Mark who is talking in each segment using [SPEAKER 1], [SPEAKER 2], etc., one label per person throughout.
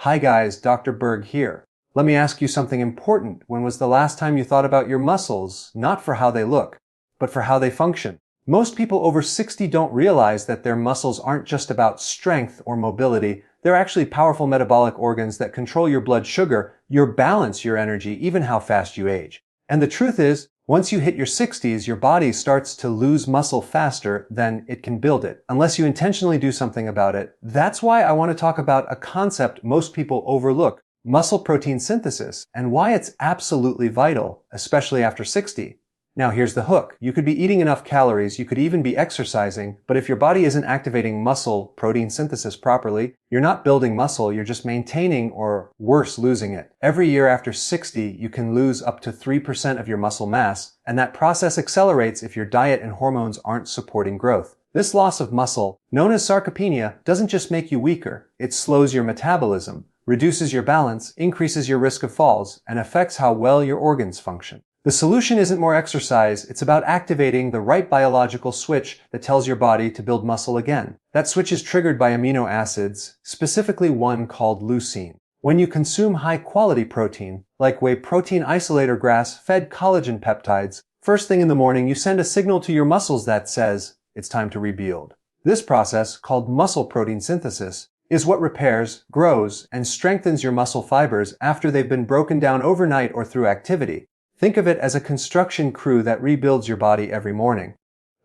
[SPEAKER 1] Hi guys, Dr. Berg here. Let me ask you something important. When was the last time you thought about your muscles, not for how they look, but for how they function? Most people over 60 don't realize that their muscles aren't just about strength or mobility. They're actually powerful metabolic organs that control your blood sugar, your balance, your energy, even how fast you age. And the truth is, once you hit your 60s, your body starts to lose muscle faster than it can build it, unless you intentionally do something about it. That's why I want to talk about a concept most people overlook, muscle protein synthesis, and why it's absolutely vital, especially after 60. Now here's the hook. You could be eating enough calories, you could even be exercising, but if your body isn't activating muscle protein synthesis properly, you're not building muscle, you're just maintaining or worse, losing it. Every year after 60, you can lose up to 3% of your muscle mass, and that process accelerates if your diet and hormones aren't supporting growth. This loss of muscle, known as sarcopenia, doesn't just make you weaker, it slows your metabolism, reduces your balance, increases your risk of falls, and affects how well your organs function. The solution isn't more exercise, it's about activating the right biological switch that tells your body to build muscle again. That switch is triggered by amino acids, specifically one called leucine. When you consume high-quality protein, like whey protein isolate or grass-fed collagen peptides, first thing in the morning you send a signal to your muscles that says, it's time to rebuild. This process, called muscle protein synthesis, is what repairs, grows, and strengthens your muscle fibers after they've been broken down overnight or through activity. Think of it as a construction crew that rebuilds your body every morning.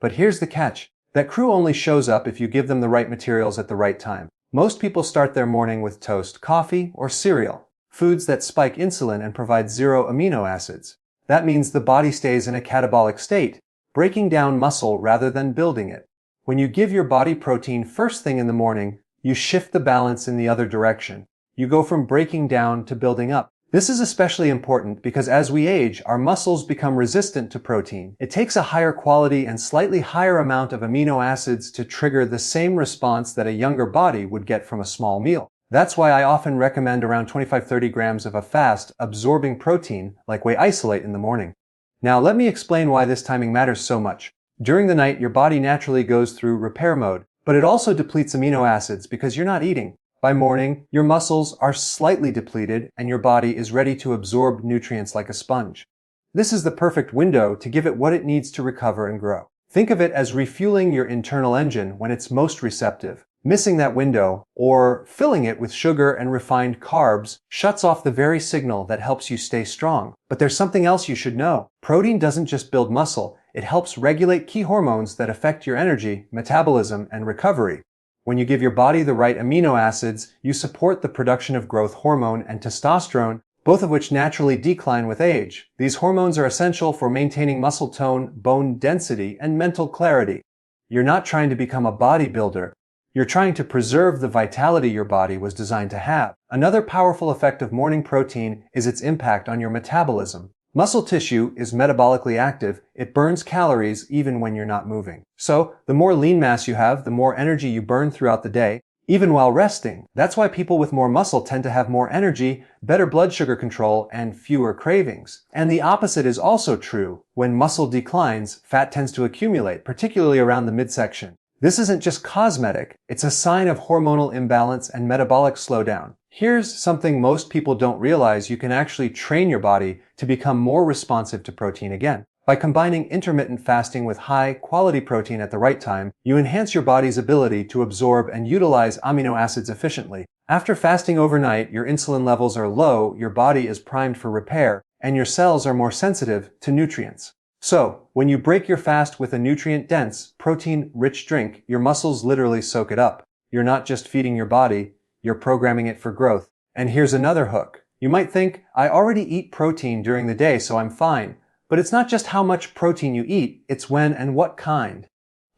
[SPEAKER 1] But here's the catch. That crew only shows up if you give them the right materials at the right time. Most people start their morning with toast, coffee, or cereal, foods that spike insulin and provide zero amino acids. That means the body stays in a catabolic state, breaking down muscle rather than building it. When you give your body protein first thing in the morning, you shift the balance in the other direction. You go from breaking down to building up. This is especially important because as we age, our muscles become resistant to protein. It takes a higher quality and slightly higher amount of amino acids to trigger the same response that a younger body would get from a small meal. That's why I often recommend around 25-30 grams of a fast, absorbing protein, like whey isolate in the morning. Now let me explain why this timing matters so much. During the night, your body naturally goes through repair mode, but it also depletes amino acids because you're not eating. By morning, your muscles are slightly depleted and your body is ready to absorb nutrients like a sponge. This is the perfect window to give it what it needs to recover and grow. Think of it as refueling your internal engine when it's most receptive. Missing that window, or filling it with sugar and refined carbs, shuts off the very signal that helps you stay strong. But there's something else you should know. Protein doesn't just build muscle, it helps regulate key hormones that affect your energy, metabolism, and recovery. When you give your body the right amino acids, you support the production of growth hormone and testosterone, both of which naturally decline with age. These hormones are essential for maintaining muscle tone, bone density, and mental clarity. You're not trying to become a bodybuilder. You're trying to preserve the vitality your body was designed to have. Another powerful effect of morning protein is its impact on your metabolism. Muscle tissue is metabolically active. It burns calories even when you're not moving. So, the more lean mass you have, the more energy you burn throughout the day, even while resting. That's why people with more muscle tend to have more energy, better blood sugar control, and fewer cravings. And the opposite is also true. When muscle declines, fat tends to accumulate, particularly around the midsection. This isn't just cosmetic, it's a sign of hormonal imbalance and metabolic slowdown. Here's something most people don't realize: you can actually train your body to become more responsive to protein again. By combining intermittent fasting with high-quality protein at the right time, you enhance your body's ability to absorb and utilize amino acids efficiently. After fasting overnight, your insulin levels are low, your body is primed for repair, and your cells are more sensitive to nutrients. So, when you break your fast with a nutrient-dense, protein-rich drink, your muscles literally soak it up. You're not just feeding your body, you're programming it for growth. And here's another hook. You might think, I already eat protein during the day, so I'm fine. But it's not just how much protein you eat, it's when and what kind.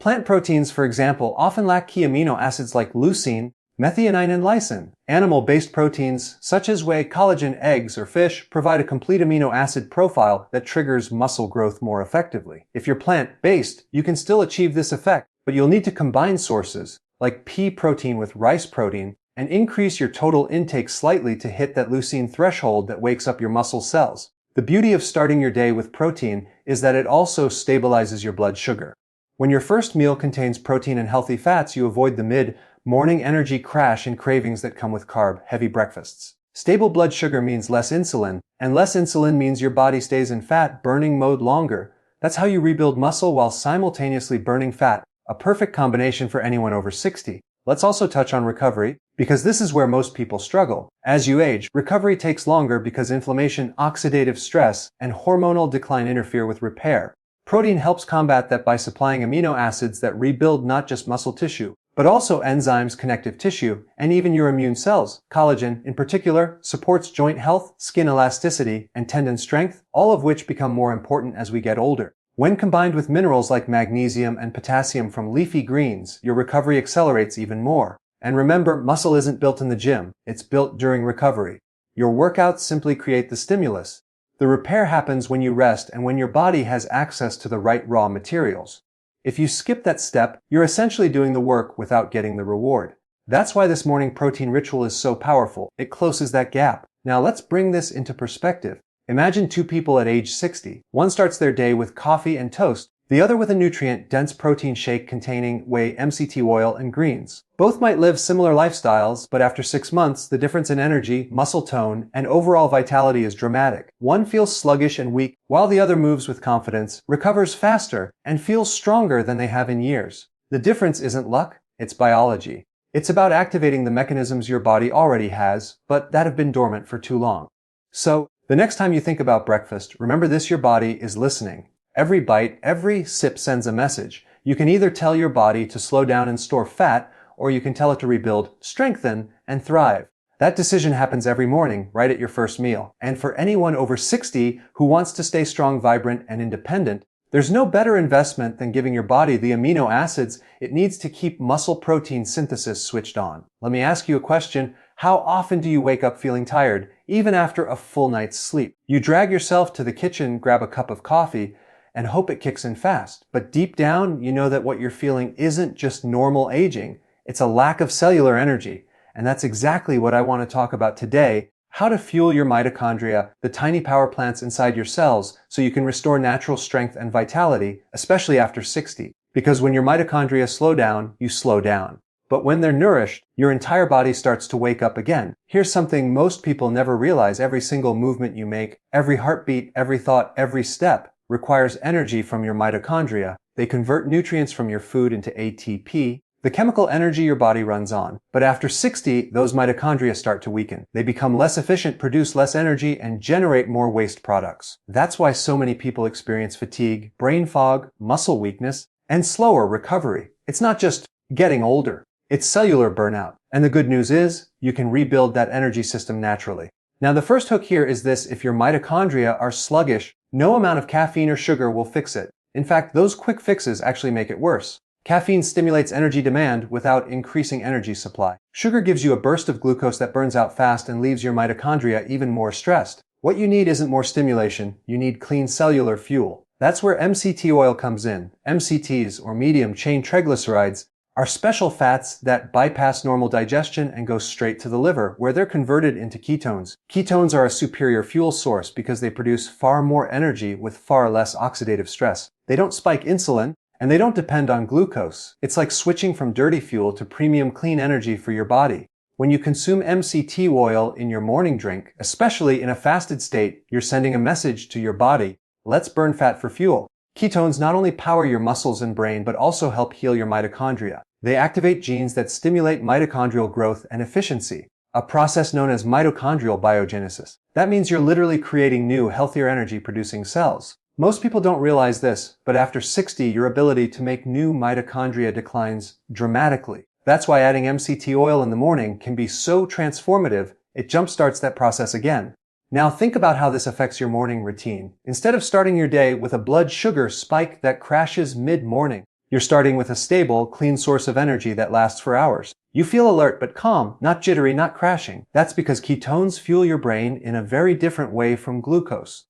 [SPEAKER 1] Plant proteins, for example, often lack key amino acids like leucine, methionine, and lysine. Animal-based proteins, such as whey, collagen, eggs, or fish, provide a complete amino acid profile that triggers muscle growth more effectively. If you're plant-based, you can still achieve this effect, but you'll need to combine sources, like pea protein with rice protein, and increase your total intake slightly to hit that leucine threshold that wakes up your muscle cells. The beauty of starting your day with protein is that it also stabilizes your blood sugar. When your first meal contains protein and healthy fats, you avoid the mid, morning energy crash and cravings that come with carb-heavy breakfasts. Stable blood sugar means less insulin, and less insulin means your body stays in fat-burning mode longer. That's how you rebuild muscle while simultaneously burning fat, a perfect combination for anyone over 60. Let's also touch on recovery, because this is where most people struggle. As you age, recovery takes longer because inflammation, oxidative stress, and hormonal decline interfere with repair. Protein helps combat that by supplying amino acids that rebuild not just muscle tissue, but also enzymes, connective tissue, and even your immune cells. Collagen, in particular, supports joint health, skin elasticity, and tendon strength, all of which become more important as we get older. When combined with minerals like magnesium and potassium from leafy greens, your recovery accelerates even more. And remember, muscle isn't built in the gym, it's built during recovery. Your workouts simply create the stimulus. The repair happens when you rest and when your body has access to the right raw materials. If you skip that step, you're essentially doing the work without getting the reward. That's why this morning protein ritual is so powerful. It closes that gap. Now let's bring this into perspective. Imagine two people at age 60. One starts their day with coffee and toast, the other with a nutrient-dense protein shake containing whey, MCT oil, and greens. Both might live similar lifestyles, but after 6 months, the difference in energy, muscle tone, and overall vitality is dramatic. One feels sluggish and weak, while the other moves with confidence, recovers faster, and feels stronger than they have in years. The difference isn't luck, it's biology. It's about activating the mechanisms your body already has, but that have been dormant for too long. So, the next time you think about breakfast, remember this: your body is listening. Every bite, every sip sends a message. You can either tell your body to slow down and store fat, or you can tell it to rebuild, strengthen, and thrive. That decision happens every morning, right at your first meal. And for anyone over 60 who wants to stay strong, vibrant, and independent, there's no better investment than giving your body the amino acids it needs to keep muscle protein synthesis switched on. Let me ask you a question. How often do you wake up feeling tired, even after a full night's sleep? You drag yourself to the kitchen, grab a cup of coffee, and hope it kicks in fast. But deep down, you know that what you're feeling isn't just normal aging. It's a lack of cellular energy. And that's exactly what I want to talk about today: how to fuel your mitochondria, the tiny power plants inside your cells, so you can restore natural strength and vitality, especially after 60. Because when your mitochondria slow down, you slow down. But when they're nourished, your entire body starts to wake up again. Here's something most people never realize: every single movement you make, every heartbeat, every thought, every step requires energy from your mitochondria. They convert nutrients from your food into ATP, the chemical energy your body runs on. But after 60, those mitochondria start to weaken. They become less efficient, produce less energy, and generate more waste products. That's why so many people experience fatigue, brain fog, muscle weakness, and slower recovery. It's not just getting older. It's cellular burnout. And the good news is, you can rebuild that energy system naturally. Now, the first hook here is this: if your mitochondria are sluggish, no amount of caffeine or sugar will fix it. In fact, those quick fixes actually make it worse. Caffeine stimulates energy demand without increasing energy supply. Sugar gives you a burst of glucose that burns out fast and leaves your mitochondria even more stressed. What you need isn't more stimulation, you need clean cellular fuel. That's where MCT oil comes in. MCTs, or medium-chain triglycerides, are special fats that bypass normal digestion and go straight to the liver, where they're converted into ketones. Ketones are a superior fuel source because they produce far more energy with far less oxidative stress. They don't spike insulin, and they don't depend on glucose. It's like switching from dirty fuel to premium clean energy for your body. When you consume MCT oil in your morning drink, especially in a fasted state, you're sending a message to your body: let's burn fat for fuel. Ketones not only power your muscles and brain, but also help heal your mitochondria. They activate genes that stimulate mitochondrial growth and efficiency, a process known as mitochondrial biogenesis. That means you're literally creating new, healthier energy-producing cells. Most people don't realize this, but after 60, your ability to make new mitochondria declines dramatically. That's why adding MCT oil in the morning can be so transformative. It jumpstarts that process again. Now think about how this affects your morning routine. Instead of starting your day with a blood sugar spike that crashes mid-morning, you're starting with a stable, clean source of energy that lasts for hours. You feel alert but calm, not jittery, not crashing. That's because ketones fuel your brain in a very different way from glucose.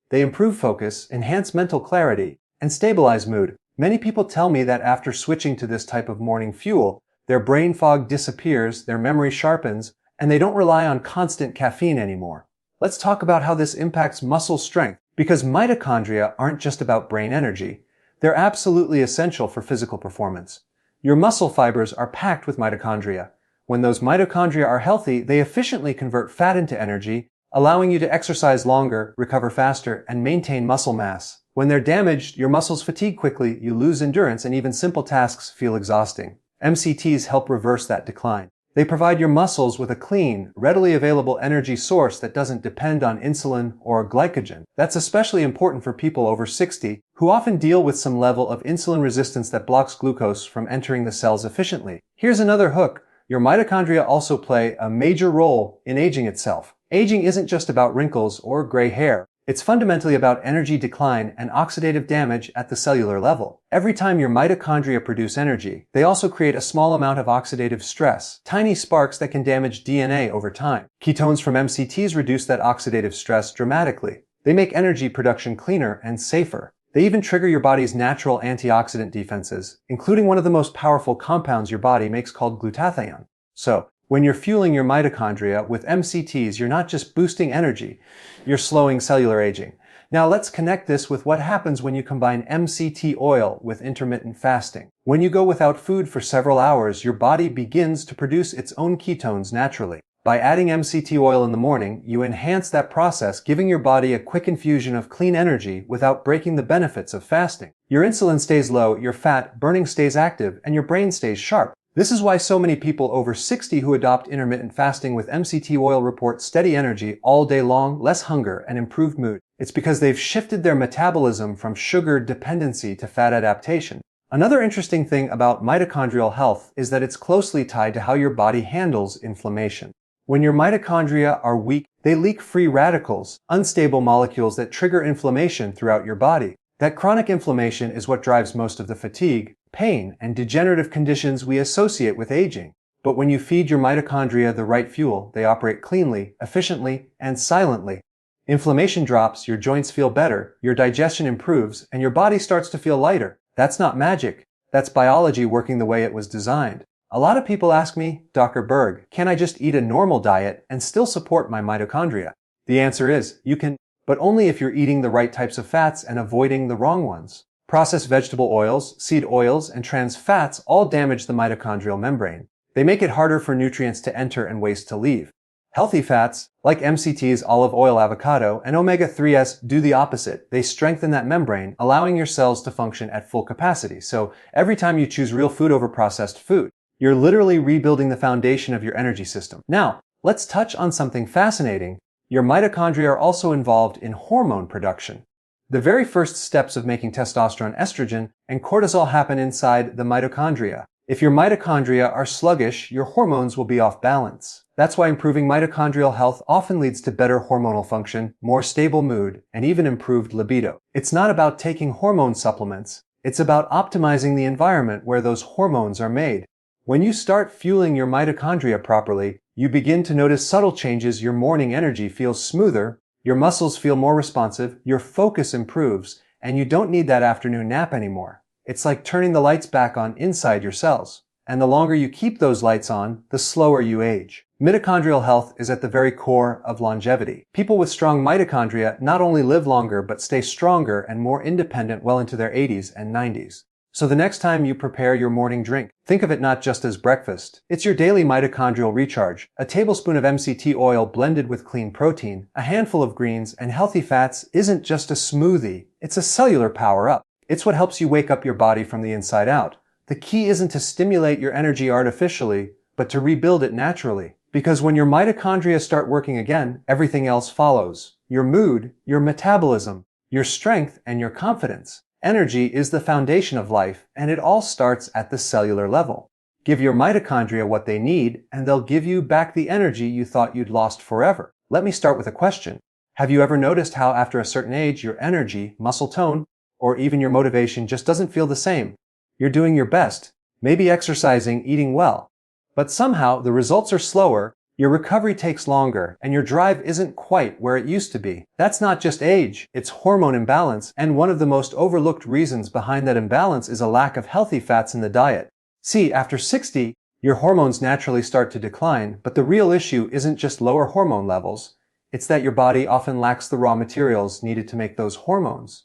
[SPEAKER 1] They improve focus, enhance mental clarity, and stabilize mood. Many people tell me that after switching to this type of morning fuel, their brain fog disappears, their memory sharpens, and they don't rely on constant caffeine anymore. Let's talk about how this impacts muscle strength, because mitochondria aren't just about brain energy. They're absolutely essential for physical performance. Your muscle fibers are packed with mitochondria. When those mitochondria are healthy, they efficiently convert fat into energy, allowing you to exercise longer, recover faster, and maintain muscle mass. When they're damaged, your muscles fatigue quickly, you lose endurance, and even simple tasks feel exhausting. MCTs help reverse that decline. They provide your muscles with a clean, readily available energy source that doesn't depend on insulin or glycogen. That's especially important for people over 60, who often deal with some level of insulin resistance that blocks glucose from entering the cells efficiently. Here's another hook. Your mitochondria also play a major role in aging itself. Aging isn't just about wrinkles or gray hair. It's fundamentally about energy decline and oxidative damage at the cellular level. Every time your mitochondria produce energy, they also create a small amount of oxidative stress, tiny sparks that can damage DNA over time. Ketones from MCTs reduce that oxidative stress dramatically. They make energy production cleaner and safer. They even trigger your body's natural antioxidant defenses, including one of the most powerful compounds your body makes called glutathione. So, when you're fueling your mitochondria with MCTs, you're not just boosting energy, you're slowing cellular aging. Now let's connect this with what happens when you combine MCT oil with intermittent fasting. When you go without food for several hours, your body begins to produce its own ketones naturally. By adding MCT oil in the morning, you enhance that process, giving your body a quick infusion of clean energy without breaking the benefits of fasting. Your insulin stays low, your fat burning stays active, and your brain stays sharp. This is why so many people over 60 who adopt intermittent fasting with MCT oil report steady energy all day long, less hunger, and improved mood. It's because they've shifted their metabolism from sugar dependency to fat adaptation. Another interesting thing about mitochondrial health is that it's closely tied to how your body handles inflammation. When your mitochondria are weak, they leak free radicals, unstable molecules that trigger inflammation throughout your body. That chronic inflammation is what drives most of the fatigue, pain, and degenerative conditions we associate with aging. But when you feed your mitochondria the right fuel, they operate cleanly, efficiently, and silently. Inflammation drops, your joints feel better, your digestion improves, and your body starts to feel lighter. That's not magic. That's biology working the way it was designed. A lot of people ask me, Dr. Berg, can I just eat a normal diet and still support my mitochondria? The answer is, you can, but only if you're eating the right types of fats and avoiding the wrong ones. Processed vegetable oils, seed oils, and trans fats all damage the mitochondrial membrane. They make it harder for nutrients to enter and waste to leave. Healthy fats, like MCTs, olive oil, avocado, and omega-3s, do the opposite. They strengthen that membrane, allowing your cells to function at full capacity. So every time you choose real food over processed food, you're literally rebuilding the foundation of your energy system. Now, let's touch on something fascinating. Your mitochondria are also involved in hormone production. The very first steps of making testosterone, estrogen, and cortisol happen inside the mitochondria. If your mitochondria are sluggish, your hormones will be off balance. That's why improving mitochondrial health often leads to better hormonal function, more stable mood, and even improved libido. It's not about taking hormone supplements. It's about optimizing the environment where those hormones are made. When you start fueling your mitochondria properly, you begin to notice subtle changes. Your morning energy feels smoother, your muscles feel more responsive, your focus improves, and you don't need that afternoon nap anymore. It's like turning the lights back on inside your cells. And the longer you keep those lights on, the slower you age. Mitochondrial health is at the very core of longevity. People with strong mitochondria not only live longer, but stay stronger and more independent well into their 80s and 90s. So the next time you prepare your morning drink, think of it not just as breakfast. It's your daily mitochondrial recharge. A tablespoon of MCT oil blended with clean protein, a handful of greens, and healthy fats isn't just a smoothie. It's a cellular power-up. It's what helps you wake up your body from the inside out. The key isn't to stimulate your energy artificially, but to rebuild it naturally. Because when your mitochondria start working again, everything else follows. Your mood, your metabolism, your strength, and your confidence. Energy is the foundation of life, and it all starts at the cellular level. Give your mitochondria what they need, and they'll give you back the energy you thought you'd lost forever. Let me start with a question. Have you ever noticed how after a certain age, your energy, muscle tone, or even your motivation just doesn't feel the same? You're doing your best, maybe exercising, eating well, but somehow the results are slower, your recovery takes longer, and your drive isn't quite where it used to be. That's not just age, it's hormone imbalance, and one of the most overlooked reasons behind that imbalance is a lack of healthy fats in the diet. See, after 60, your hormones naturally start to decline, but the real issue isn't just lower hormone levels, it's that your body often lacks the raw materials needed to make those hormones.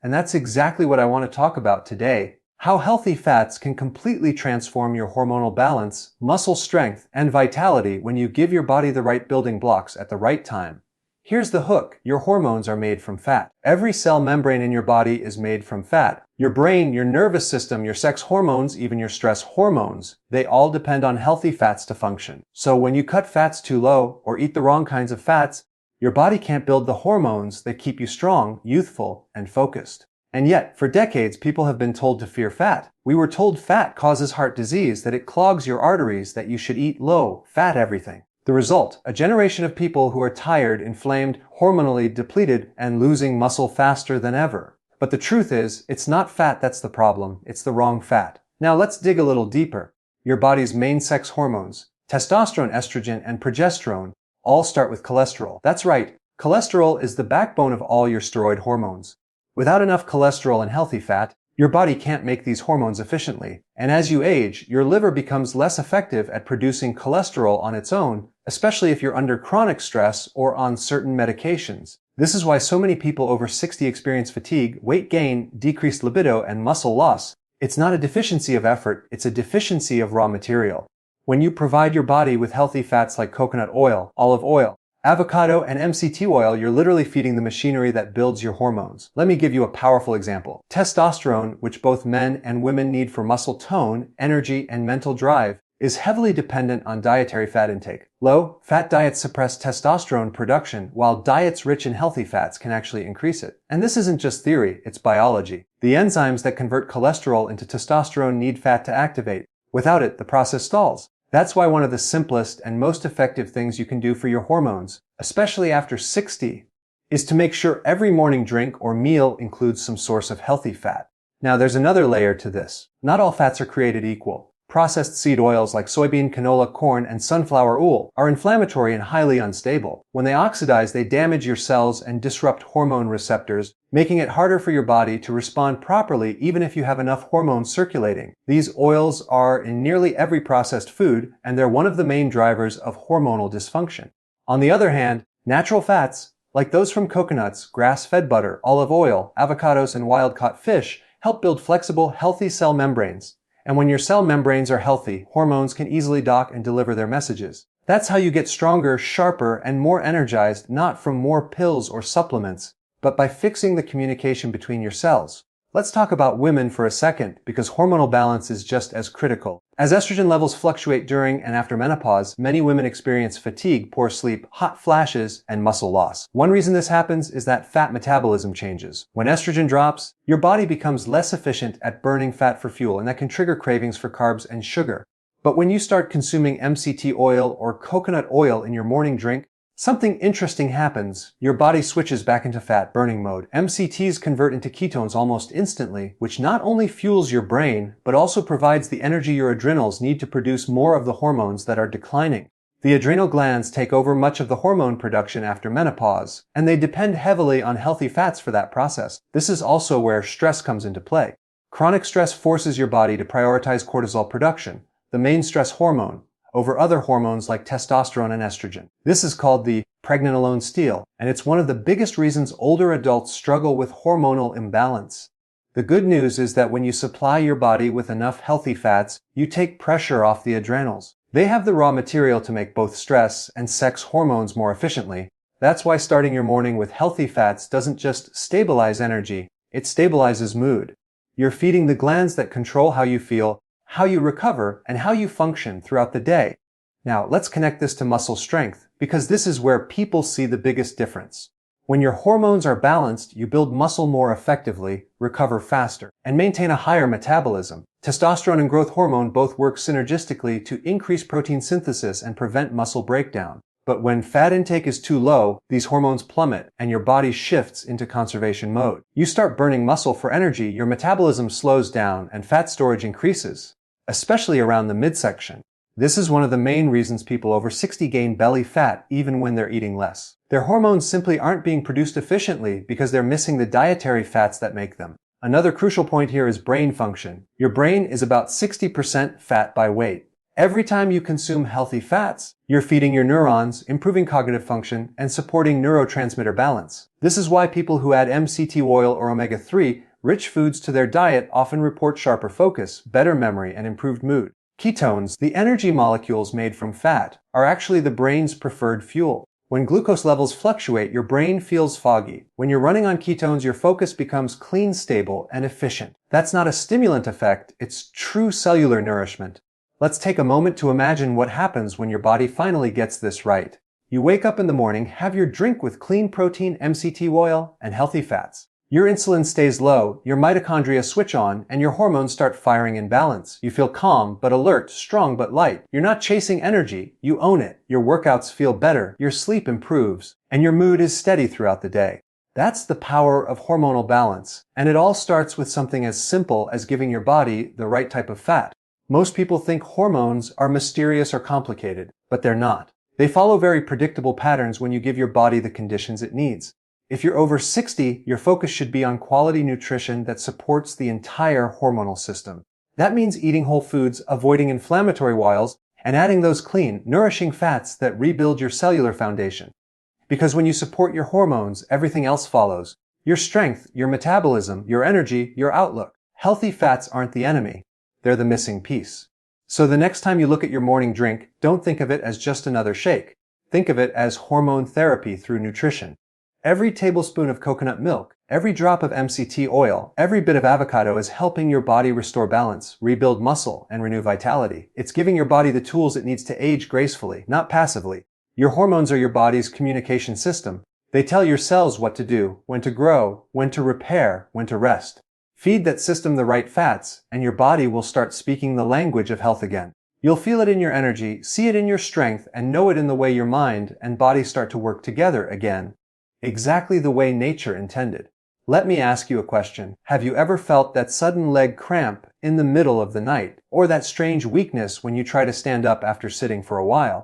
[SPEAKER 1] And that's exactly what I want to talk about today. How healthy fats can completely transform your hormonal balance, muscle strength, and vitality when you give your body the right building blocks at the right time. Here's the hook. Your hormones are made from fat. Every cell membrane in your body is made from fat. Your brain, your nervous system, your sex hormones, even your stress hormones, they all depend on healthy fats to function. So when you cut fats too low or eat the wrong kinds of fats, your body can't build the hormones that keep you strong, youthful, and focused. And yet, for decades, people have been told to fear fat. We were told fat causes heart disease, that it clogs your arteries, that you should eat low, fat everything. The result, a generation of people who are tired, inflamed, hormonally depleted, and losing muscle faster than ever. But the truth is, it's not fat that's the problem, it's the wrong fat. Now let's dig a little deeper. Your body's main sex hormones, testosterone, estrogen, and progesterone, all start with cholesterol. That's right, cholesterol is the backbone of all your steroid hormones. Without enough cholesterol and healthy fat, your body can't make these hormones efficiently. And as you age, your liver becomes less effective at producing cholesterol on its own, especially if you're under chronic stress or on certain medications. This is why so many people over 60 experience fatigue, weight gain, decreased libido, and muscle loss. It's not a deficiency of effort, it's a deficiency of raw material. When you provide your body with healthy fats like coconut oil, olive oil, avocado, and MCT oil, you're literally feeding the machinery that builds your hormones. Let me give you a powerful example. Testosterone, which both men and women need for muscle tone, energy, and mental drive, is heavily dependent on dietary fat intake. Low-fat diets suppress testosterone production, while diets rich in healthy fats can actually increase it. And this isn't just theory, it's biology. The enzymes that convert cholesterol into testosterone need fat to activate. Without it, the process stalls. That's why one of the simplest and most effective things you can do for your hormones, especially after 60, is to make sure every morning drink or meal includes some source of healthy fat. Now there's another layer to this. Not all fats are created equal. Processed seed oils like soybean, canola, corn, and sunflower oil are inflammatory and highly unstable. When they oxidize, they damage your cells and disrupt hormone receptors, making it harder for your body to respond properly even if you have enough hormones circulating. These oils are in nearly every processed food, and they're one of the main drivers of hormonal dysfunction. On the other hand, natural fats, like those from coconuts, grass-fed butter, olive oil, avocados, and wild-caught fish, help build flexible, healthy cell membranes. And when your cell membranes are healthy, hormones can easily dock and deliver their messages. That's how you get stronger, sharper, and more energized, not from more pills or supplements, but by fixing the communication between your cells. Let's talk about women for a second, because hormonal balance is just as critical. As estrogen levels fluctuate during and after menopause, many women experience fatigue, poor sleep, hot flashes, and muscle loss. One reason this happens is that fat metabolism changes. When estrogen drops, your body becomes less efficient at burning fat for fuel, and that can trigger cravings for carbs and sugar. But when you start consuming MCT oil or coconut oil in your morning drink, something interesting happens. Your body switches back into fat burning mode. MCTs convert into ketones almost instantly, which not only fuels your brain, but also provides the energy your adrenals need to produce more of the hormones that are declining. The adrenal glands take over much of the hormone production after menopause, and they depend heavily on healthy fats for that process. This is also where stress comes into play. Chronic stress forces your body to prioritize cortisol production, the main stress hormone, over other hormones like testosterone and estrogen. This is called the pregnenolone steal, and it's one of the biggest reasons older adults struggle with hormonal imbalance. The good news is that when you supply your body with enough healthy fats, you take pressure off the adrenals. They have the raw material to make both stress and sex hormones more efficiently. That's why starting your morning with healthy fats doesn't just stabilize energy, it stabilizes mood. You're feeding the glands that control how you feel, how you recover, and how you function throughout the day. Now, let's connect this to muscle strength, because this is where people see the biggest difference. When your hormones are balanced, you build muscle more effectively, recover faster, and maintain a higher metabolism. Testosterone and growth hormone both work synergistically to increase protein synthesis and prevent muscle breakdown. But when fat intake is too low, these hormones plummet and your body shifts into conservation mode. You start burning muscle for energy, your metabolism slows down, and fat storage increases, especially around the midsection. This is one of the main reasons people over 60 gain belly fat even when they're eating less. Their hormones simply aren't being produced efficiently because they're missing the dietary fats that make them. Another crucial point here is brain function. Your brain is about 60% fat by weight. Every time you consume healthy fats, you're feeding your neurons, improving cognitive function, and supporting neurotransmitter balance. This is why people who add MCT oil or omega-3 Rich foods to their diet often report sharper focus, better memory, and improved mood. Ketones, the energy molecules made from fat, are actually the brain's preferred fuel. When glucose levels fluctuate, your brain feels foggy. When you're running on ketones, your focus becomes clean, stable, and efficient. That's not a stimulant effect, it's true cellular nourishment. Let's take a moment to imagine what happens when your body finally gets this right. You wake up in the morning, have your drink with clean protein, MCT oil, and healthy fats. Your insulin stays low, your mitochondria switch on, and your hormones start firing in balance. You feel calm but alert, strong but light. You're not chasing energy, you own it. Your workouts feel better, your sleep improves, and your mood is steady throughout the day. That's the power of hormonal balance, and it all starts with something as simple as giving your body the right type of fat. Most people think hormones are mysterious or complicated, but they're not. They follow very predictable patterns when you give your body the conditions it needs. If you're over 60, your focus should be on quality nutrition that supports the entire hormonal system. That means eating whole foods, avoiding inflammatory oils, and adding those clean, nourishing fats that rebuild your cellular foundation. Because when you support your hormones, everything else follows. Your strength, your metabolism, your energy, your outlook. Healthy fats aren't the enemy. They're the missing piece. So the next time you look at your morning drink, don't think of it as just another shake. Think of it as hormone therapy through nutrition. Every tablespoon of coconut milk, every drop of MCT oil, every bit of avocado is helping your body restore balance, rebuild muscle, and renew vitality. It's giving your body the tools it needs to age gracefully, not passively. Your hormones are your body's communication system. They tell your cells what to do, when to grow, when to repair, when to rest. Feed that system the right fats, and your body will start speaking the language of health again. You'll feel it in your energy, see it in your strength, and know it in the way your mind and body start to work together again. Exactly the way nature intended. Let me ask you a question. Have you ever felt that sudden leg cramp in the middle of the night, or that strange weakness when you try to stand up after sitting for a while?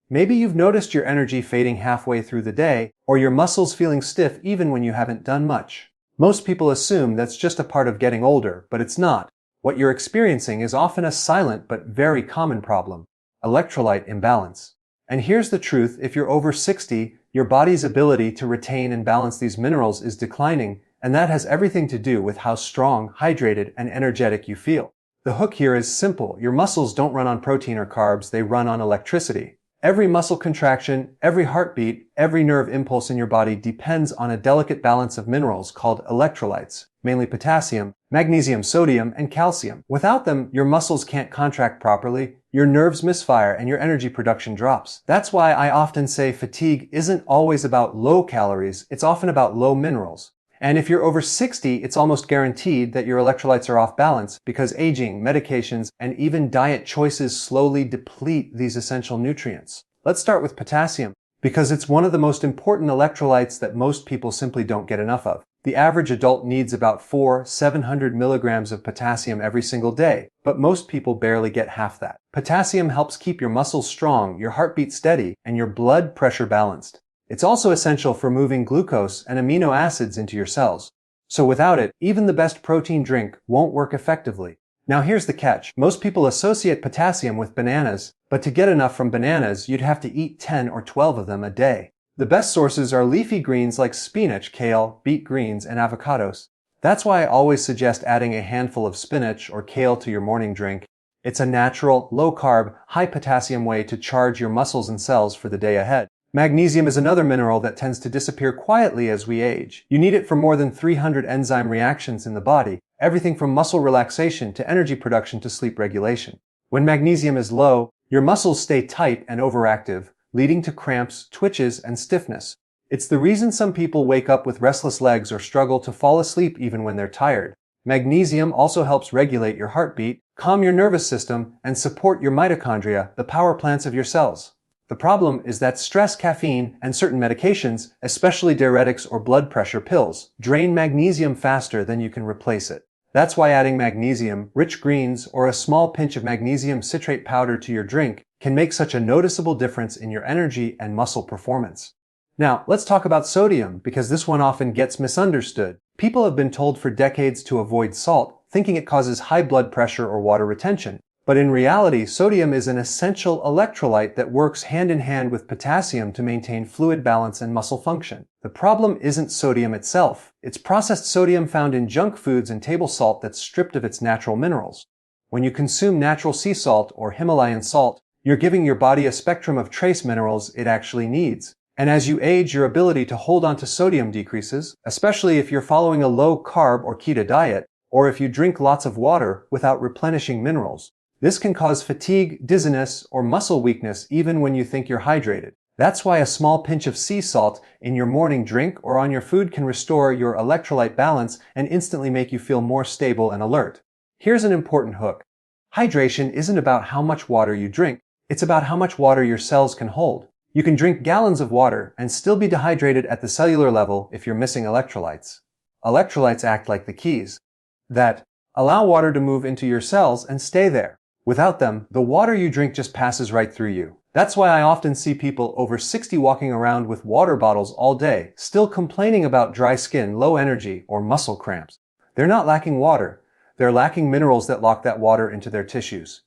[SPEAKER 1] Maybe you've noticed your energy fading halfway through the day, or your muscles feeling stiff even when you haven't done much. Most people assume that's just a part of getting older, but it's not. What you're experiencing is often a silent but very common problem: electrolyte imbalance. And here's the truth: if you're over 60, your body's ability to retain and balance these minerals is declining, and that has everything to do with how strong, hydrated, and energetic you feel. The hook here is simple. Your muscles don't run on protein or carbs, they run on electricity. Every muscle contraction, every heartbeat, every nerve impulse in your body depends on a delicate balance of minerals called electrolytes, mainly potassium, magnesium, sodium, and calcium. Without them, your muscles can't contract properly, your nerves misfire, and your energy production drops. That's why I often say fatigue isn't always about low calories, it's often about low minerals. And if you're over 60, it's almost guaranteed that your electrolytes are off balance because aging, medications, and even diet choices slowly deplete these essential nutrients. Let's start with potassium, because it's one of the most important electrolytes that most people simply don't get enough of. The average adult needs about 700 milligrams of potassium every single day, but most people barely get half that. Potassium helps keep your muscles strong, your heartbeat steady, and your blood pressure balanced. It's also essential for moving glucose and amino acids into your cells. So without it, even the best protein drink won't work effectively. Now here's the catch. Most people associate potassium with bananas, but to get enough from bananas, you'd have to eat 10 or 12 of them a day. The best sources are leafy greens like spinach, kale, beet greens, and avocados. That's why I always suggest adding a handful of spinach or kale to your morning drink. It's a natural, low-carb, high-potassium way to charge your muscles and cells for the day ahead. Magnesium is another mineral that tends to disappear quietly as we age. You need it for more than 300 enzyme reactions in the body, everything from muscle relaxation to energy production to sleep regulation. When magnesium is low, your muscles stay tight and overactive, leading to cramps, twitches, and stiffness. It's the reason some people wake up with restless legs or struggle to fall asleep even when they're tired. Magnesium also helps regulate your heartbeat, calm your nervous system, and support your mitochondria, the power plants of your cells. The problem is that stress, caffeine, and certain medications, especially diuretics or blood pressure pills, drain magnesium faster than you can replace it. That's why adding magnesium, rich greens, or a small pinch of magnesium citrate powder to your drink can make such a noticeable difference in your energy and muscle performance. Now, let's talk about sodium, because this one often gets misunderstood. People have been told for decades to avoid salt, thinking it causes high blood pressure or water retention. But in reality, sodium is an essential electrolyte that works hand in hand with potassium to maintain fluid balance and muscle function. The problem isn't sodium itself. It's processed sodium found in junk foods and table salt that's stripped of its natural minerals. When you consume natural sea salt or Himalayan salt, you're giving your body a spectrum of trace minerals it actually needs. And as you age, your ability to hold on to sodium decreases, especially if you're following a low-carb or keto diet, or if you drink lots of water without replenishing minerals. This can cause fatigue, dizziness, or muscle weakness even when you think you're hydrated. That's why a small pinch of sea salt in your morning drink or on your food can restore your electrolyte balance and instantly make you feel more stable and alert. Here's an important hook. Hydration isn't about how much water you drink, it's about how much water your cells can hold. You can drink gallons of water and still be dehydrated at the cellular level if you're missing electrolytes. Electrolytes act like the keys that allow water to move into your cells and stay there. Without them, the water you drink just passes right through you. That's why I often see people over 60 walking around with water bottles all day, still complaining about dry skin, low energy, or muscle cramps. They're not lacking water. They're lacking minerals that lock that water into their tissues.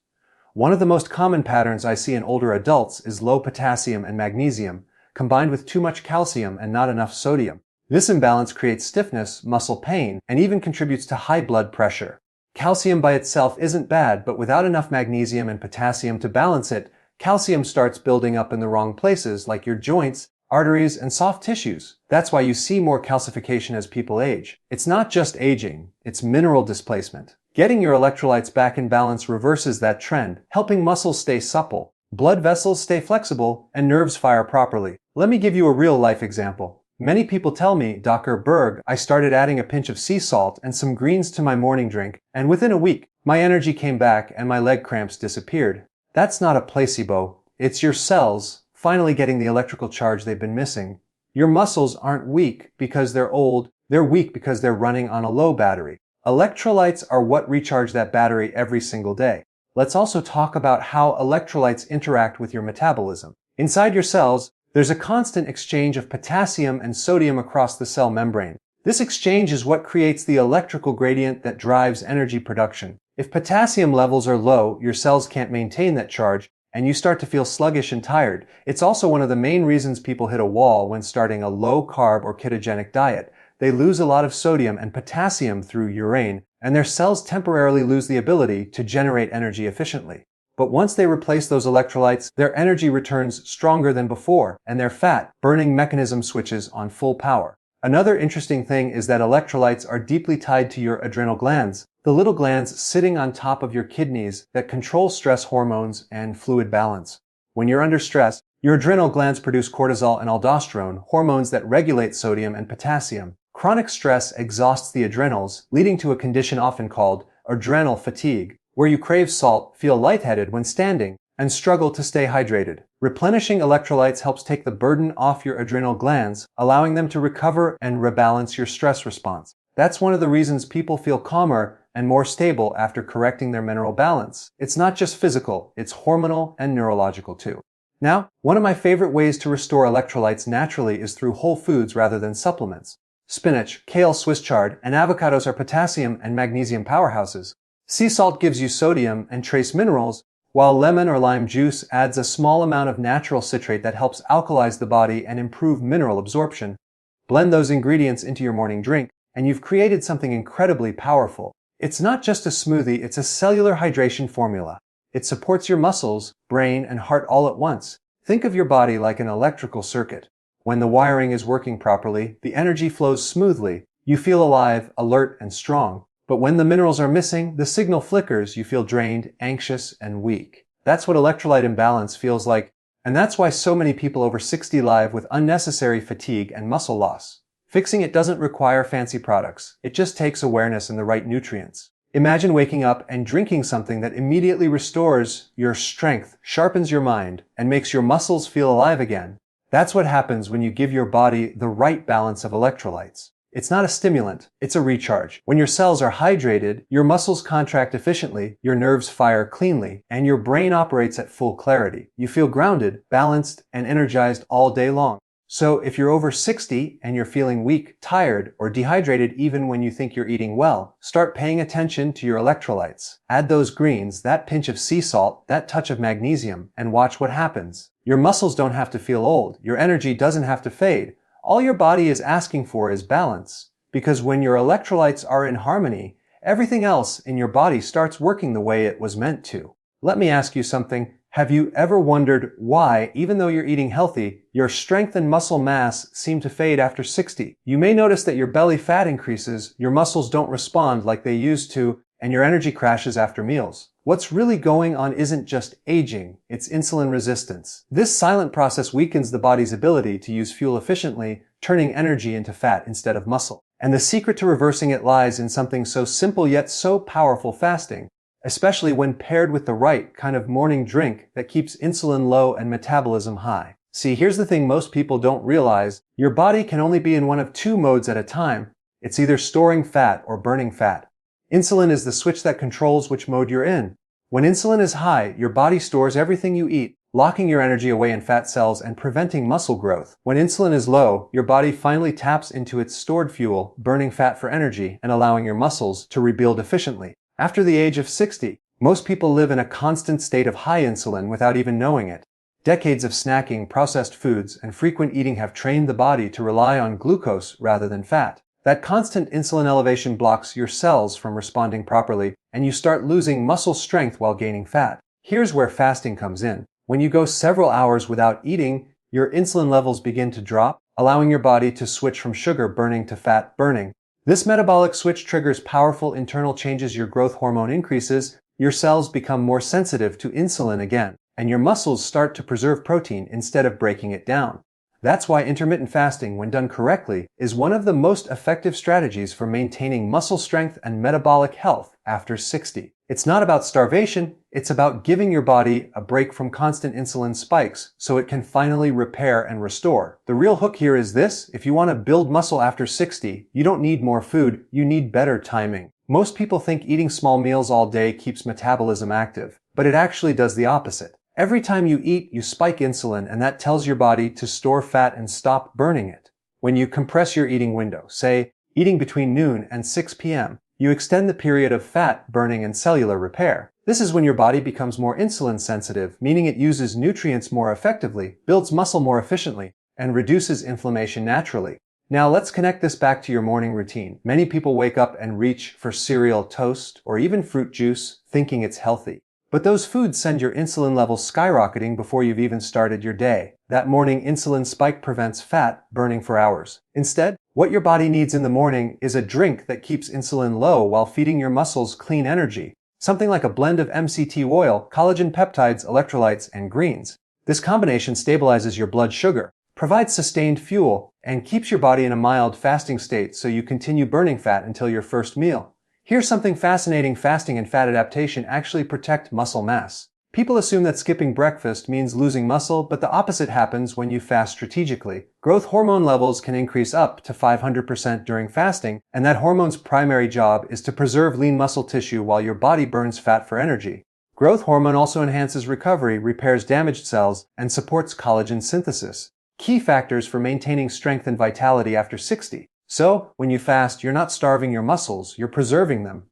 [SPEAKER 1] One of the most common patterns I see in older adults is low potassium and magnesium, combined with too much calcium and not enough sodium. This imbalance creates stiffness, muscle pain, and even contributes to high blood pressure. Calcium by itself isn't bad, but without enough magnesium and potassium to balance it, calcium starts building up in the wrong places, like your joints, arteries, and soft tissues. That's why you see more calcification as people age. It's not just aging, it's mineral displacement. Getting your electrolytes back in balance reverses that trend, helping muscles stay supple, blood vessels stay flexible, and nerves fire properly. Let me give you a real-life example. Many people tell me, Dr. Berg, I started adding a pinch of sea salt and some greens to my morning drink, and within a week, my energy came back and my leg cramps disappeared. That's not a placebo. It's your cells finally getting the electrical charge they've been missing. Your muscles aren't weak because they're old. They're weak because they're running on a low battery. Electrolytes are what recharge that battery every single day. Let's also talk about how electrolytes interact with your metabolism. Inside your cells, there's a constant exchange of potassium and sodium across the cell membrane. This exchange is what creates the electrical gradient that drives energy production. If potassium levels are low, your cells can't maintain that charge, and you start to feel sluggish and tired. It's also one of the main reasons people hit a wall when starting a low-carb or ketogenic diet. They lose a lot of sodium and potassium through urine, and their cells temporarily lose the ability to generate energy efficiently. But once they replace those electrolytes, their energy returns stronger than before, and their fat-burning mechanism switches on full power. Another interesting thing is that electrolytes are deeply tied to your adrenal glands, the little glands sitting on top of your kidneys that control stress hormones and fluid balance. When you're under stress, your adrenal glands produce cortisol and aldosterone, hormones that regulate sodium and potassium. Chronic stress exhausts the adrenals, leading to a condition often called adrenal fatigue, where you crave salt, feel lightheaded when standing, and struggle to stay hydrated. Replenishing electrolytes helps take the burden off your adrenal glands, allowing them to recover and rebalance your stress response. That's one of the reasons people feel calmer and more stable after correcting their mineral balance. It's not just physical, it's hormonal and neurological too. Now, one of my favorite ways to restore electrolytes naturally is through whole foods rather than supplements. Spinach, kale, Swiss chard, and avocados are potassium and magnesium powerhouses. Sea salt gives you sodium and trace minerals, while lemon or lime juice adds a small amount of natural citrate that helps alkalize the body and improve mineral absorption. Blend those ingredients into your morning drink, and you've created something incredibly powerful. It's not just a smoothie, it's a cellular hydration formula. It supports your muscles, brain, and heart all at once. Think of your body like an electrical circuit. When the wiring is working properly, the energy flows smoothly. You feel alive, alert, and strong. But when the minerals are missing, the signal flickers, you feel drained, anxious, and weak. That's what electrolyte imbalance feels like, and that's why so many people over 60 live with unnecessary fatigue and muscle loss. Fixing it doesn't require fancy products. It just takes awareness and the right nutrients. Imagine waking up and drinking something that immediately restores your strength, sharpens your mind, and makes your muscles feel alive again. That's what happens when you give your body the right balance of electrolytes. It's not a stimulant, it's a recharge. When your cells are hydrated, your muscles contract efficiently, your nerves fire cleanly, and your brain operates at full clarity. You feel grounded, balanced, and energized all day long. So if you're over 60 and you're feeling weak, tired, or dehydrated even when you think you're eating well, start paying attention to your electrolytes. Add those greens, that pinch of sea salt, that touch of magnesium, and watch what happens. Your muscles don't have to feel old. Your energy doesn't have to fade. All your body is asking for is balance. Because when your electrolytes are in harmony, everything else in your body starts working the way it was meant to. Let me ask you something. Have you ever wondered why, even though you're eating healthy, your strength and muscle mass seem to fade after 60? You may notice that your belly fat increases, your muscles don't respond like they used to, and your energy crashes after meals. What's really going on isn't just aging, it's insulin resistance. This silent process weakens the body's ability to use fuel efficiently, turning energy into fat instead of muscle. And the secret to reversing it lies in something so simple yet so powerful: fasting. Especially when paired with the right kind of morning drink that keeps insulin low and metabolism high. See, here's the thing most people don't realize. Your body can only be in one of two modes at a time. It's either storing fat or burning fat. Insulin is the switch that controls which mode you're in. When insulin is high, your body stores everything you eat, locking your energy away in fat cells and preventing muscle growth. When insulin is low, your body finally taps into its stored fuel, burning fat for energy and allowing your muscles to rebuild efficiently. After the age of 60, most people live in a constant state of high insulin without even knowing it. Decades of snacking, processed foods, and frequent eating have trained the body to rely on glucose rather than fat. That constant insulin elevation blocks your cells from responding properly, and you start losing muscle strength while gaining fat. Here's where fasting comes in. When you go several hours without eating, your insulin levels begin to drop, allowing your body to switch from sugar burning to fat burning. This metabolic switch triggers powerful internal changes. Your growth hormone increases, your cells become more sensitive to insulin again, and your muscles start to preserve protein instead of breaking it down. That's why intermittent fasting, when done correctly, is one of the most effective strategies for maintaining muscle strength and metabolic health after 60. It's not about starvation, it's about giving your body a break from constant insulin spikes so it can finally repair and restore. The real hook here is this: if you want to build muscle after 60, you don't need more food, you need better timing. Most people think eating small meals all day keeps metabolism active, but it actually does the opposite. Every time you eat, you spike insulin, and that tells your body to store fat and stop burning it. When you compress your eating window, say, eating between noon and 6 p.m., you extend the period of fat burning and cellular repair. This is when your body becomes more insulin sensitive, meaning it uses nutrients more effectively, builds muscle more efficiently, and reduces inflammation naturally. Now let's connect this back to your morning routine. Many people wake up and reach for cereal, toast, or even fruit juice, thinking it's healthy. But those foods send your insulin levels skyrocketing before you've even started your day. That morning insulin spike prevents fat burning for hours. Instead, what your body needs in the morning is a drink that keeps insulin low while feeding your muscles clean energy. Something like a blend of MCT oil, collagen peptides, electrolytes, and greens. This combination stabilizes your blood sugar, provides sustained fuel, and keeps your body in a mild fasting state so you continue burning fat until your first meal. Here's something fascinating: fasting and fat adaptation actually protect muscle mass. People assume that skipping breakfast means losing muscle, but the opposite happens when you fast strategically. Growth hormone levels can increase up to 500% during fasting, and that hormone's primary job is to preserve lean muscle tissue while your body burns fat for energy. Growth hormone also enhances recovery, repairs damaged cells, and supports collagen synthesis. Key factors for maintaining strength and vitality after 60. So, when you fast, you're not starving your muscles, you're preserving them.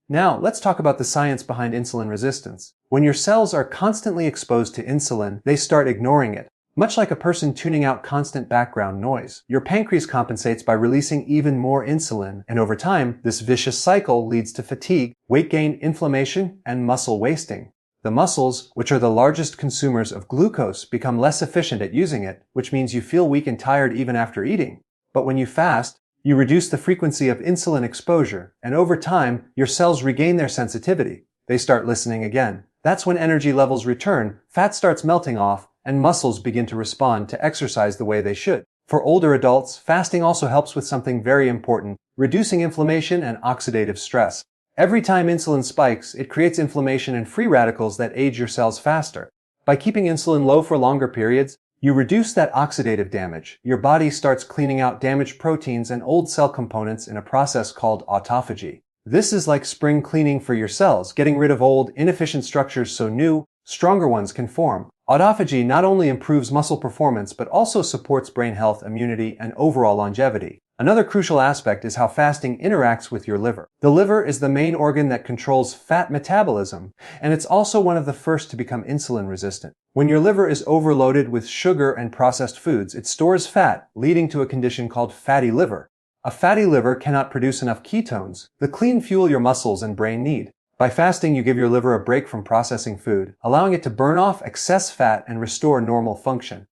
[SPEAKER 1] Now, let's talk about the science behind insulin resistance. When your cells are constantly exposed to insulin, they start ignoring it. Much like a person tuning out constant background noise, your pancreas compensates by releasing even more insulin, and over time, this vicious cycle leads to fatigue, weight gain, inflammation, and muscle wasting. The muscles, which are the largest consumers of glucose, become less efficient at using it, which means you feel weak and tired even after eating. But when you fast, you reduce the frequency of insulin exposure, and over time, your cells regain their sensitivity. They start listening again. That's when energy levels return, fat starts melting off, and muscles begin to respond to exercise the way they should. For older adults, fasting also helps with something very important: reducing inflammation and oxidative stress. Every time insulin spikes, it creates inflammation and free radicals that age your cells faster. By keeping insulin low for longer periods, you reduce that oxidative damage. Your body starts cleaning out damaged proteins and old cell components in a process called autophagy. This is like spring cleaning for your cells, getting rid of old, inefficient structures so new, stronger ones can form. Autophagy not only improves muscle performance but also supports brain health, immunity, and overall longevity. Another crucial aspect is how fasting interacts with your liver. The liver is the main organ that controls fat metabolism, and it's also one of the first to become insulin resistant. When your liver is overloaded with sugar and processed foods, it stores fat, leading to a condition called fatty liver. A fatty liver cannot produce enough ketones, the clean fuel your muscles and brain need. By fasting, you give your liver a break from processing food, allowing it to burn off excess fat and restore normal function.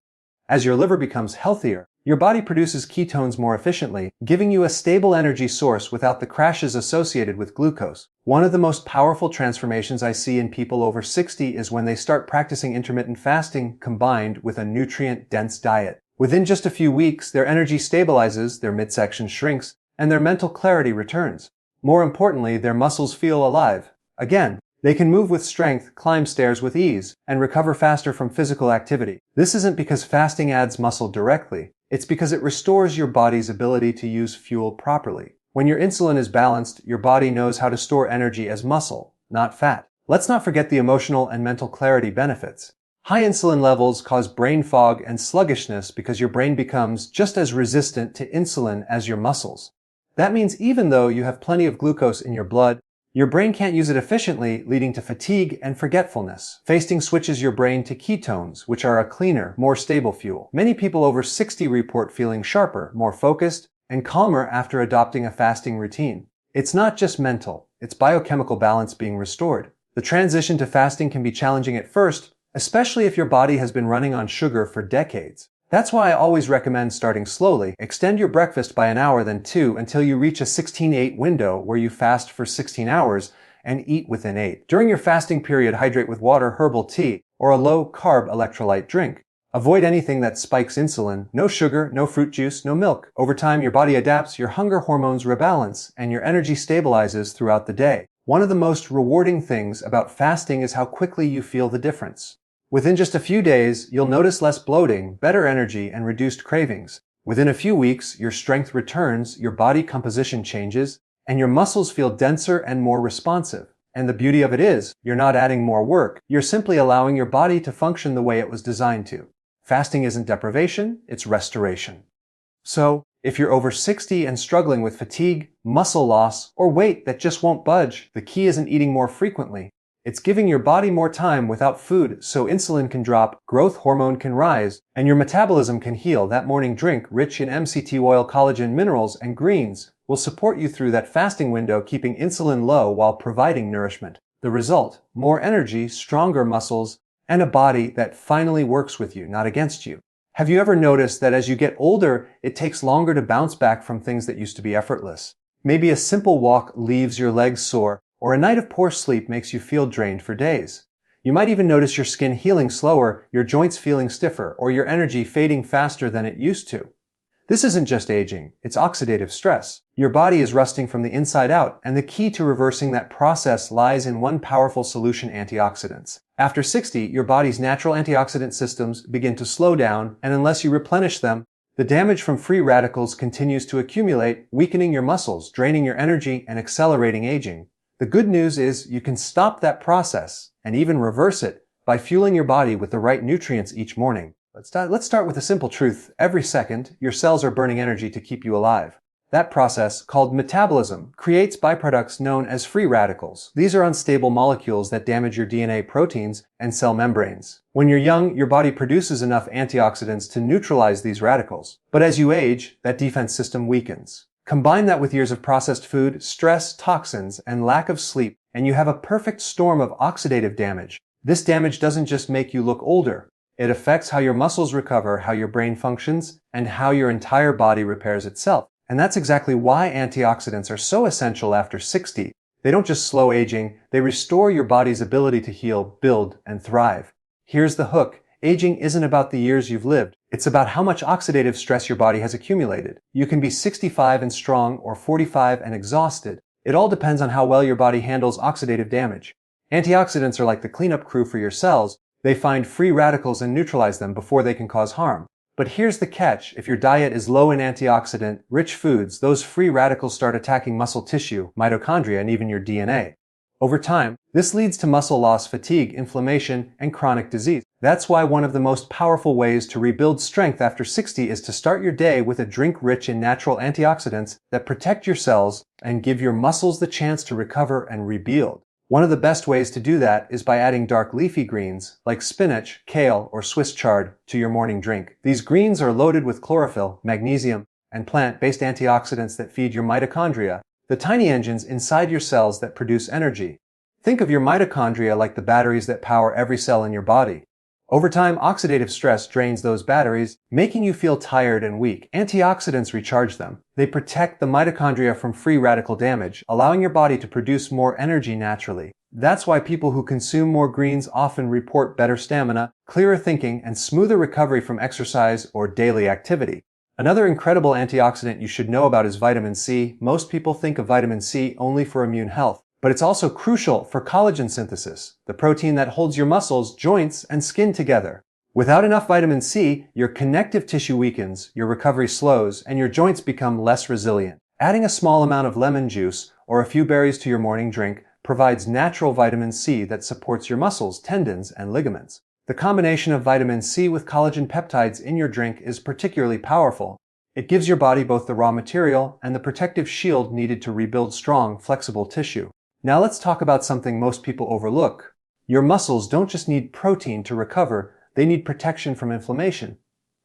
[SPEAKER 1] As your liver becomes healthier, your body produces ketones more efficiently, giving you a stable energy source without the crashes associated with glucose. One of the most powerful transformations I see in people over 60 is when they start practicing intermittent fasting combined with a nutrient-dense diet. Within just a few weeks, their energy stabilizes, their midsection shrinks, and their mental clarity returns. More importantly, their muscles feel alive. Again, they can move with strength, climb stairs with ease, and recover faster from physical activity. This isn't because fasting adds muscle directly. It's because it restores your body's ability to use fuel properly. When your insulin is balanced, your body knows how to store energy as muscle, not fat. Let's not forget the emotional and mental clarity benefits. High insulin levels cause brain fog and sluggishness because your brain becomes just as resistant to insulin as your muscles. That means even though you have plenty of glucose in your blood, your brain can't use it efficiently, leading to fatigue and forgetfulness. Fasting switches your brain to ketones, which are a cleaner, more stable fuel. Many people over 60 report feeling sharper, more focused, and calmer after adopting a fasting routine. It's not just mental, it's biochemical balance being restored. The transition to fasting can be challenging at first, especially if your body has been running on sugar for decades. That's why I always recommend starting slowly. Extend your breakfast by an hour, then 2, until you reach a 16-8 window where you fast for 16 hours and eat within 8. During your fasting period, hydrate with water, herbal tea, or a low-carb electrolyte drink. Avoid anything that spikes insulin. No sugar, no fruit juice, no milk. Over time, your body adapts, your hunger hormones rebalance, and your energy stabilizes throughout the day. One of the most rewarding things about fasting is how quickly you feel the difference. Within just a few days, you'll notice less bloating, better energy, and reduced cravings. Within a few weeks, your strength returns, your body composition changes, and your muscles feel denser and more responsive. And the beauty of it is, you're not adding more work, you're simply allowing your body to function the way it was designed to. Fasting isn't deprivation, it's restoration. So, if you're over 60 and struggling with fatigue, muscle loss, or weight that just won't budge, the key isn't eating more frequently. It's giving your body more time without food so insulin can drop, growth hormone can rise, and your metabolism can heal. That morning drink, rich in MCT oil, collagen, minerals, and greens, will support you through that fasting window, keeping insulin low while providing nourishment. The result: more energy, stronger muscles, and a body that finally works with you, not against you. Have you ever noticed that as you get older, it takes longer to bounce back from things that used to be effortless? Maybe a simple walk leaves your legs sore, or a night of poor sleep makes you feel drained for days. You might even notice your skin healing slower, your joints feeling stiffer, or your energy fading faster than it used to. This isn't just aging, it's oxidative stress. Your body is rusting from the inside out, and the key to reversing that process lies in one powerful solution: antioxidants. After 60, your body's natural antioxidant systems begin to slow down, and unless you replenish them, the damage from free radicals continues to accumulate, weakening your muscles, draining your energy, and accelerating aging. The good news is you can stop that process and even reverse it by fueling your body with the right nutrients each morning. Let's start with a simple truth. Every second, your cells are burning energy to keep you alive. That process, called metabolism, creates byproducts known as free radicals. These are unstable molecules that damage your DNA, proteins, and cell membranes. When you're young, your body produces enough antioxidants to neutralize these radicals. But as you age, that defense system weakens. Combine that with years of processed food, stress, toxins, and lack of sleep, and you have a perfect storm of oxidative damage. This damage doesn't just make you look older. It affects how your muscles recover, how your brain functions, and how your entire body repairs itself. And that's exactly why antioxidants are so essential after 60. They don't just slow aging, they restore your body's ability to heal, build, and thrive. Here's the hook. Aging isn't about the years you've lived. It's about how much oxidative stress your body has accumulated. You can be 65 and strong or 45 and exhausted. It all depends on how well your body handles oxidative damage. Antioxidants are like the cleanup crew for your cells. They find free radicals and neutralize them before they can cause harm. But here's the catch. If your diet is low in antioxidant-rich foods, those free radicals start attacking muscle tissue, mitochondria, and even your DNA. Over time, this leads to muscle loss, fatigue, inflammation, and chronic disease. That's why one of the most powerful ways to rebuild strength after 60 is to start your day with a drink rich in natural antioxidants that protect your cells and give your muscles the chance to recover and rebuild. One of the best ways to do that is by adding dark leafy greens like spinach, kale, or Swiss chard to your morning drink. These greens are loaded with chlorophyll, magnesium, and plant-based antioxidants that feed your mitochondria, the tiny engines inside your cells that produce energy. Think of your mitochondria like the batteries that power every cell in your body. Over time, oxidative stress drains those batteries, making you feel tired and weak. Antioxidants recharge them. They protect the mitochondria from free radical damage, allowing your body to produce more energy naturally. That's why people who consume more greens often report better stamina, clearer thinking, and smoother recovery from exercise or daily activity. Another incredible antioxidant you should know about is vitamin C. Most people think of vitamin C only for immune health, but it's also crucial for collagen synthesis, the protein that holds your muscles, joints, and skin together. Without enough vitamin C, your connective tissue weakens, your recovery slows, and your joints become less resilient. Adding a small amount of lemon juice or a few berries to your morning drink provides natural vitamin C that supports your muscles, tendons, and ligaments. The combination of vitamin C with collagen peptides in your drink is particularly powerful. It gives your body both the raw material and the protective shield needed to rebuild strong, flexible tissue. Now let's talk about something most people overlook. Your muscles don't just need protein to recover, they need protection from inflammation.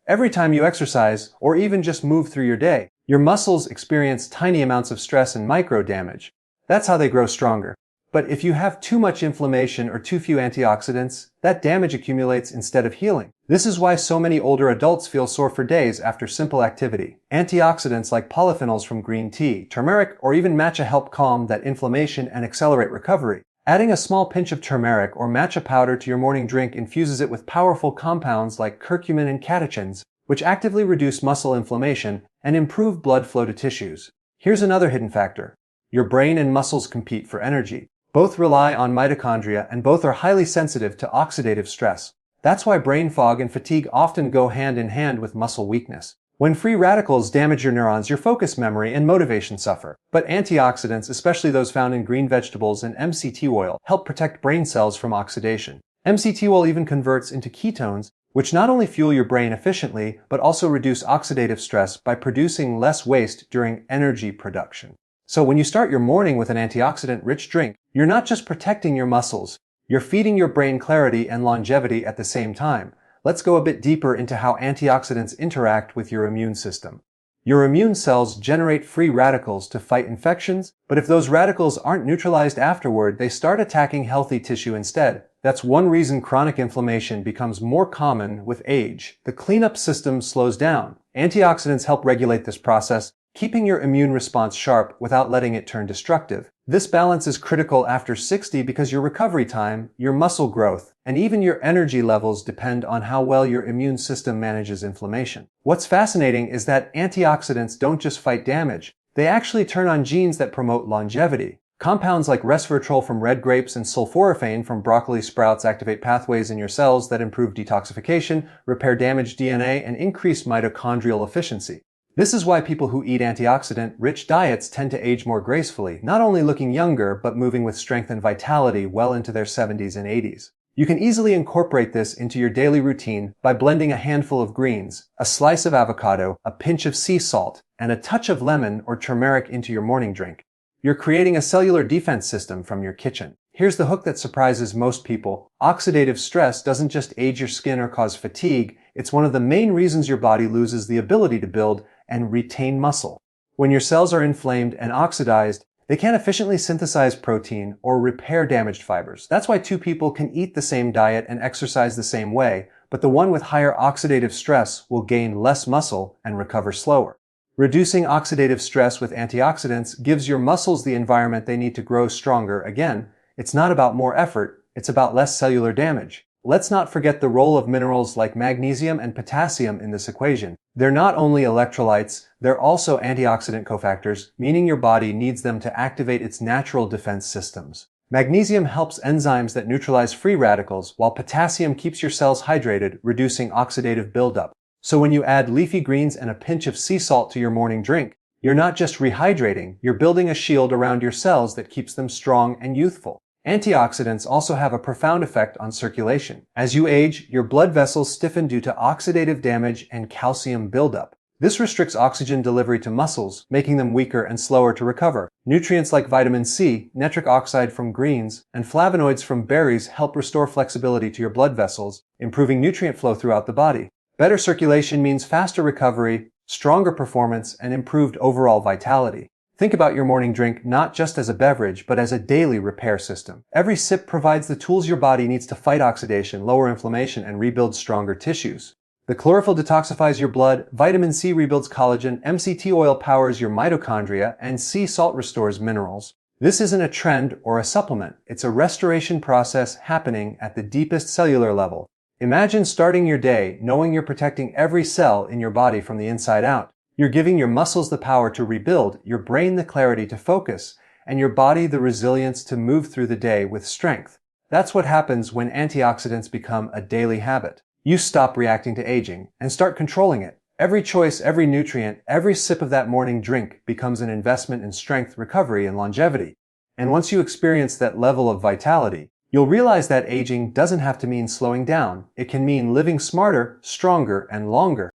[SPEAKER 1] Every time you exercise, or even just move through your day, your muscles experience tiny amounts of stress and micro damage. That's how they grow stronger. But if you have too much inflammation or too few antioxidants, that damage accumulates instead of healing. This is why so many older adults feel sore for days after simple activity. Antioxidants like polyphenols from green tea, turmeric, or even matcha help calm that inflammation and accelerate recovery. Adding a small pinch of turmeric or matcha powder to your morning drink infuses it with powerful compounds like curcumin and catechins, which actively reduce muscle inflammation and improve blood flow to tissues. Here's another hidden factor. Your brain and muscles compete for energy. Both rely on mitochondria and both are highly sensitive to oxidative stress. That's why brain fog and fatigue often go hand in hand with muscle weakness. When free radicals damage your neurons, your focus, memory, and motivation suffer. But antioxidants, especially those found in green vegetables and MCT oil, help protect brain cells from oxidation. MCT oil even converts into ketones, which not only fuel your brain efficiently, but also reduce oxidative stress by producing less waste during energy production. So when you start your morning with an antioxidant-rich drink, you're not just protecting your muscles, you're feeding your brain clarity and longevity at the same time. Let's go a bit deeper into how antioxidants interact with your immune system. Your immune cells generate free radicals to fight infections, but if those radicals aren't neutralized afterward, they start attacking healthy tissue instead. That's one reason chronic inflammation becomes more common with age. The cleanup system slows down. Antioxidants help regulate this process, keeping your immune response sharp without letting it turn destructive. This balance is critical after 60 because your recovery time, your muscle growth, and even your energy levels depend on how well your immune system manages inflammation. What's fascinating is that antioxidants don't just fight damage, they actually turn on genes that promote longevity. Compounds like resveratrol from red grapes and sulforaphane from broccoli sprouts activate pathways in your cells that improve detoxification, repair damaged DNA, and increase mitochondrial efficiency. This is why people who eat antioxidant-rich diets tend to age more gracefully, not only looking younger, but moving with strength and vitality well into their 70s and 80s. You can easily incorporate this into your daily routine by blending a handful of greens, a slice of avocado, a pinch of sea salt, and a touch of lemon or turmeric into your morning drink. You're creating a cellular defense system from your kitchen. Here's the hook that surprises most people. Oxidative stress doesn't just age your skin or cause fatigue, it's one of the main reasons your body loses the ability to build and retain muscle. When your cells are inflamed and oxidized, they can't efficiently synthesize protein or repair damaged fibers. That's why two people can eat the same diet and exercise the same way, but the one with higher oxidative stress will gain less muscle and recover slower. Reducing oxidative stress with antioxidants gives your muscles the environment they need to grow stronger. Again, it's not about more effort, it's about less cellular damage. Let's not forget the role of minerals like magnesium and potassium in this equation. They're not only electrolytes, they're also antioxidant cofactors, meaning your body needs them to activate its natural defense systems. Magnesium helps enzymes that neutralize free radicals, while potassium keeps your cells hydrated, reducing oxidative buildup. So when you add leafy greens and a pinch of sea salt to your morning drink, you're not just rehydrating, you're building a shield around your cells that keeps them strong and youthful. Antioxidants also have a profound effect on circulation. As you age, your blood vessels stiffen due to oxidative damage and calcium buildup. This restricts oxygen delivery to muscles, making them weaker and slower to recover. Nutrients like vitamin C, nitric oxide from greens, and flavonoids from berries help restore flexibility to your blood vessels, improving nutrient flow throughout the body. Better circulation means faster recovery, stronger performance, and improved overall vitality. Think about your morning drink not just as a beverage, but as a daily repair system. Every sip provides the tools your body needs to fight oxidation, lower inflammation, and rebuild stronger tissues. The chlorophyll detoxifies your blood, vitamin C rebuilds collagen, MCT oil powers your mitochondria, and sea salt restores minerals. This isn't a trend or a supplement. It's a restoration process happening at the deepest cellular level. Imagine starting your day knowing you're protecting every cell in your body from the inside out. You're giving your muscles the power to rebuild, your brain the clarity to focus, and your body the resilience to move through the day with strength. That's what happens when antioxidants become a daily habit. You stop reacting to aging and start controlling it. Every choice, every nutrient, every sip of that morning drink becomes an investment in strength, recovery, and longevity. And once you experience that level of vitality, you'll realize that aging doesn't have to mean slowing down. It can mean living smarter, stronger, and longer.